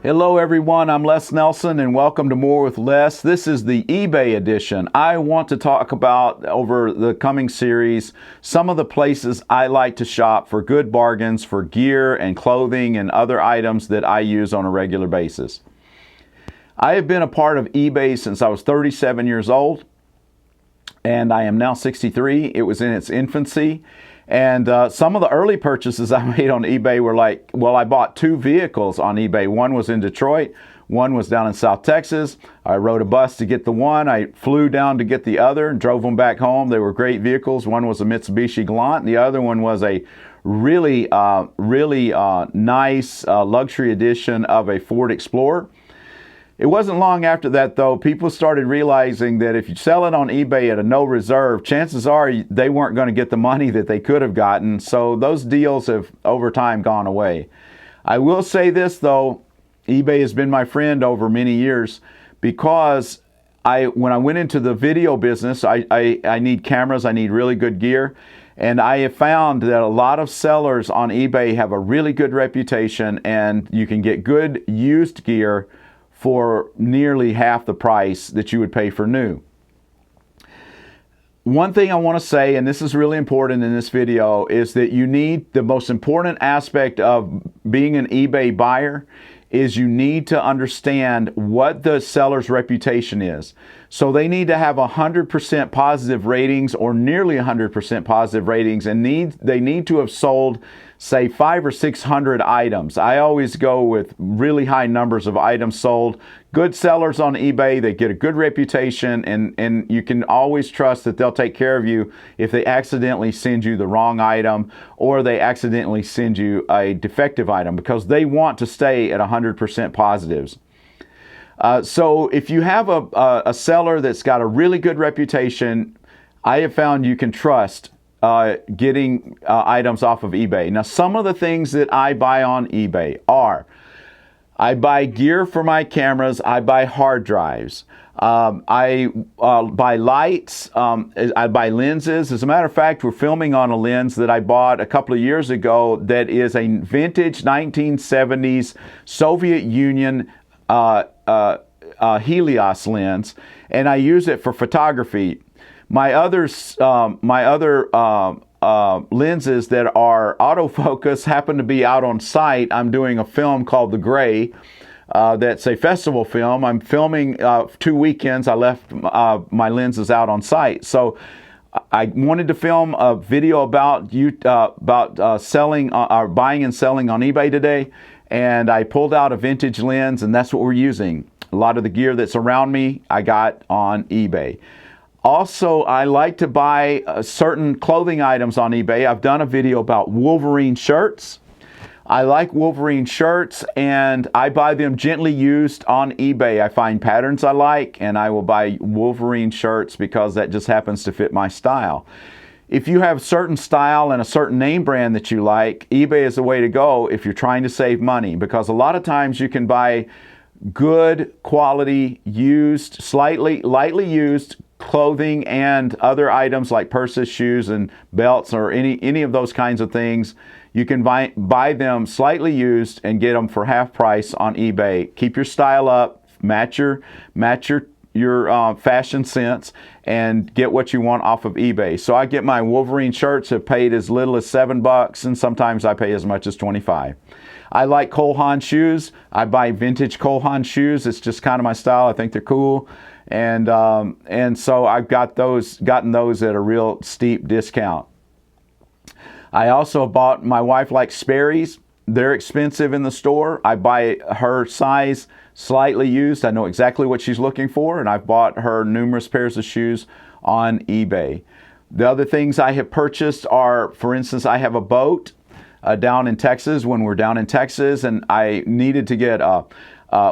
Hello everyone, I'm Les Nelson and welcome to More with Les. This is the eBay edition. I want to talk about, over the coming series, some of the places I like to shop for good bargains for gear and clothing and other items that I use on a regular basis. I have been a part of eBay since I was 37 years old and I am now 63. It was in its infancy. And some of the early purchases I made on eBay were like, well, I bought two vehicles on eBay. One was in Detroit, one was down in South Texas. I rode a bus to get the one. I flew down to get the other and drove them back home. They were great vehicles. One was a Mitsubishi Galant. The other one was a really nice luxury edition of a Ford Explorer. It wasn't long after that, though, people started realizing that if you sell it on eBay at a no reserve, chances are they weren't going to get the money that they could have gotten. So those deals have, over time, gone away. I will say this, though, eBay has been my friend over many years because when I went into the video business, I need cameras, I need really good gear. And I have found that a lot of sellers on eBay have a really good reputation, and you can get good used gear for nearly half the price that you would pay for new. One thing I want to say, and this is really important in this video, is that you need, the most important aspect of being an eBay buyer is you need to understand what the seller's reputation is. So they need to have 100% positive ratings or nearly 100% positive ratings, and they need to have sold, say, 500 or 600 items. I always go with really high numbers of items sold. Good sellers on eBay, they get a good reputation, and you can always trust that they'll take care of you if they accidentally send you the wrong item or they accidentally send you a defective item, because they want to stay at 100% positives. So if you have a seller that's got a really good reputation, I have found you can trust getting items off of eBay. Now, some of the things that I buy on eBay are, I buy gear for my cameras, I buy hard drives, I buy lights, I buy lenses. As a matter of fact, we're filming on a lens that I bought a couple of years ago that is a vintage 1970s Soviet Union Helios lens, and I use it for photography. My other lenses that are autofocus happen to be out on site. I'm doing a film called The Gray. That's a festival film. I'm filming 2 weekends. I left my lenses out on site. So I wanted to film a video about selling or buying and selling on eBay today, and I pulled out a vintage lens, and that's what we're using. A lot of the gear that's around me I got on eBay. Also, I like to buy certain clothing items on eBay. I've done a video about Wolverine shirts. I like Wolverine shirts, and I buy them gently used on eBay. I find patterns I like, and I will buy Wolverine shirts because that just happens to fit my style. If you have certain style and a certain name brand that you like, eBay is the way to go if you're trying to save money, because a lot of times you can buy good quality used, lightly used clothing and other items like purses, shoes, and belts, or any of those kinds of things. You can buy them slightly used and get them for half price on eBay. Keep your style up, match your fashion sense, and get what you want off of eBay. So I get my Wolverine shirts, have paid as little as $7, and sometimes I pay as much as $25. I like Cole Haan shoes. I buy vintage Cole Haan shoes. It's just kind of my style. I think they're cool. And so I've gotten those at a real steep discount. I also bought, my wife likes Sperry's. They're expensive in the store. I buy her size slightly used. I know exactly what she's looking for, and I've bought her numerous pairs of shoes on eBay. The other things I have purchased are, for instance, I have a boat down in Texas. When we're down in Texas, and I needed to get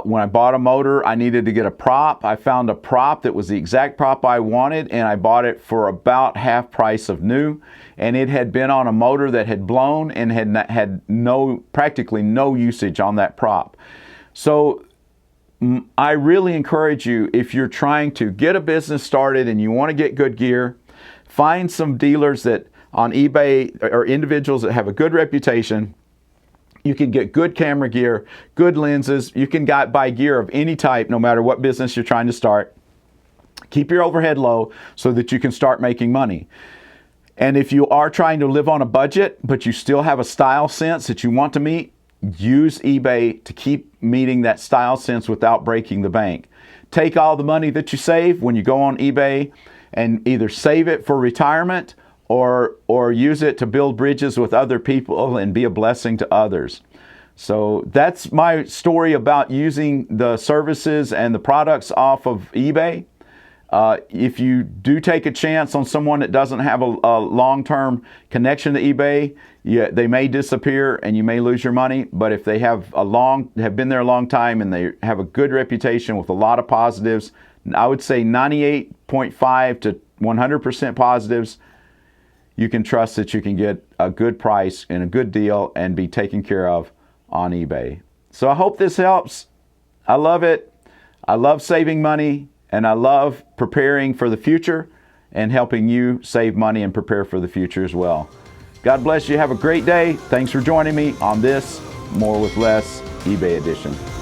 when I bought a motor, I needed to get a prop. I found a prop that was the exact prop I wanted, and I bought it for about half price of new. And it had been on a motor that had blown and had practically no usage on that prop. So I really encourage you, if you're trying to get a business started and you want to get good gear, find some dealers that on eBay, or individuals that have a good reputation, You can get good camera gear, good lenses. You can buy gear of any type, no matter what business you're trying to start. Keep your overhead low so that you can start making money. And if you are trying to live on a budget, but you still have a style sense that you want to meet, use eBay to keep meeting that style sense without breaking the bank. Take all the money that you save when you go on eBay and either save it for retirement or use it to build bridges with other people and be a blessing to others. So that's my story about using the services and the products off of eBay. If you do take a chance on someone that doesn't have a long-term connection to eBay, they may disappear and you may lose your money. But if they have been there a long time and they have a good reputation with a lot of positives, I would say 98.5 to 100% positives, you can trust that you can get a good price and a good deal and be taken care of on eBay. So I hope this helps. I love it. I love saving money. And I love preparing for the future and helping you save money and prepare for the future as well. God bless you. Have a great day. Thanks for joining me on this More with Less eBay edition.